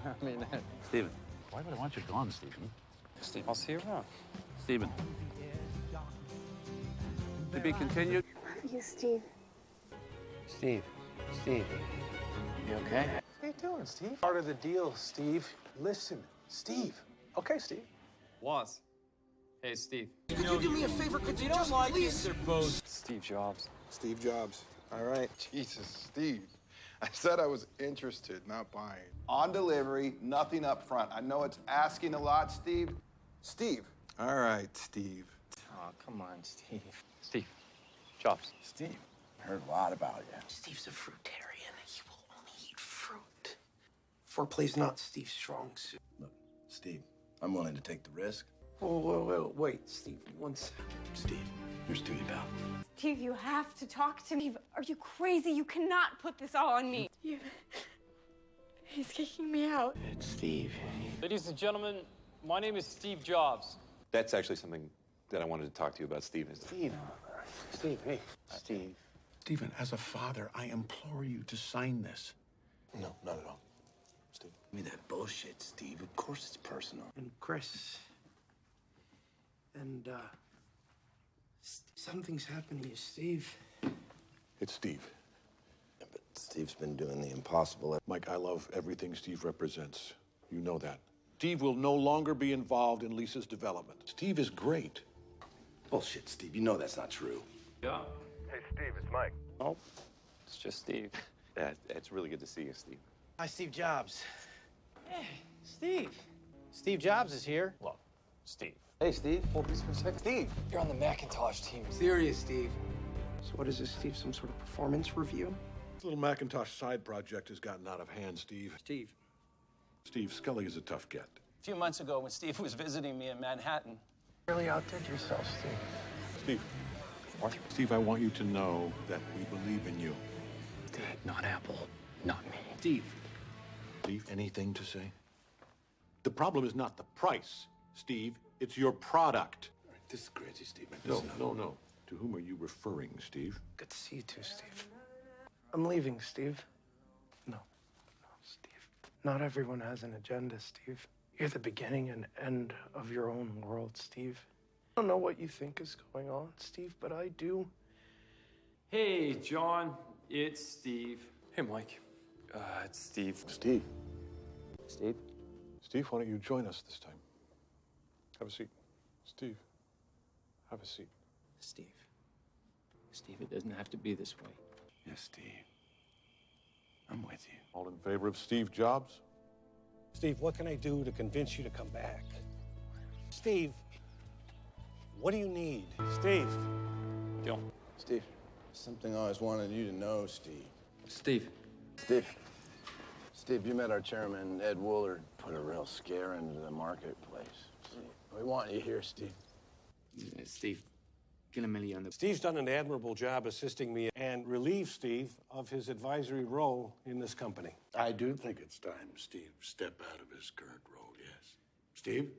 I mean, Steven, why would I want you gone, Steven? Steve, I'll see you around. Steven. To be continued. Love you, Steve. Steve, you okay? What are you doing, Steve? Part of the deal, Steve. Listen, Steve. Okay, Steve. Was. Hey, Steve. Could you do me a favor? Could you just please? Steve Jobs. Steve Jobs. All right. Jesus, Steve. I said I was interested, not buying. On delivery, nothing up front. I know it's asking a lot, Steve. Steve. All right, Steve. Oh, come on, Steve. Steve. Jobs. Steve, I heard a lot about you. Steve's a fruitarian. He will only eat fruit. Foreplay's not Steve's strong suit. Look, Steve, I'm willing to take the risk. Wait, Steve, one second. Steve, here's to you, pal. Steve, you have to talk to me. Are you crazy? You cannot put this all on me. He's kicking me out. It's Steve. Ladies and gentlemen, my name is Steve Jobs. That's actually something that I wanted to talk to you about, Steve. Steve, hey. Steve. Stephen, as a father, I implore you to sign this. No, not at all. Steve. Give me that bullshit, Steve. Of course it's personal. And Chris. And, something's happened to you, Steve. It's Steve. Yeah, but Steve's been doing the impossible. Mike, I love everything Steve represents. You know that. Steve will no longer be involved in Lisa's development. Steve is great. Bullshit, Steve. You know that's not true. Yeah. Hey, Steve, it's Mike. Oh, it's just Steve. Yeah, it's really good to see you, Steve. Hi, Steve Jobs. Hey, Steve. Steve Jobs is here. Look, Steve. Hey, Steve. Hold this for a second. Steve. You're on the Macintosh team. Serious, Steve. So what is this, Steve? Some sort of performance review? This little Macintosh side project has gotten out of hand, Steve. Steve. Steve, Scully is a tough get. A few months ago, when Steve was visiting me in Manhattan. Really outdid yourself, Steve. Steve. Steve, I want you to know that we believe in you. Good, not Apple, not me. Steve. Steve, anything to say? The problem is not the price, Steve. It's your product. All right, this is crazy, Steve. No. To whom are you referring, Steve? Good to see you too, Steve. I'm leaving, Steve. No, Steve. Not everyone has an agenda, Steve. You're the beginning and end of your own world, Steve. I don't know what you think is going on, Steve, but I do. Hey, John. It's Steve. Hey, Mike. It's Steve. Steve. Steve? Steve, why don't you join us this time? Have a seat. Steve, have a seat. Steve, it doesn't have to be this way. Yes, Steve. I'm with you. All in favor of Steve Jobs? Steve, what can I do to convince you to come back? Steve, what do you need? Steve. Deal. Steve, something I always wanted you to know, Steve. Steve. Steve, you met our chairman, Ed Woolard, put a real scare into the marketplace. Steve, we want you here, Steve. Steve, get $1 million. Steve's done an admirable job assisting me and relieved Steve of his advisory role in this company. I do think it's time Steve step out of his current role, yes. Steve?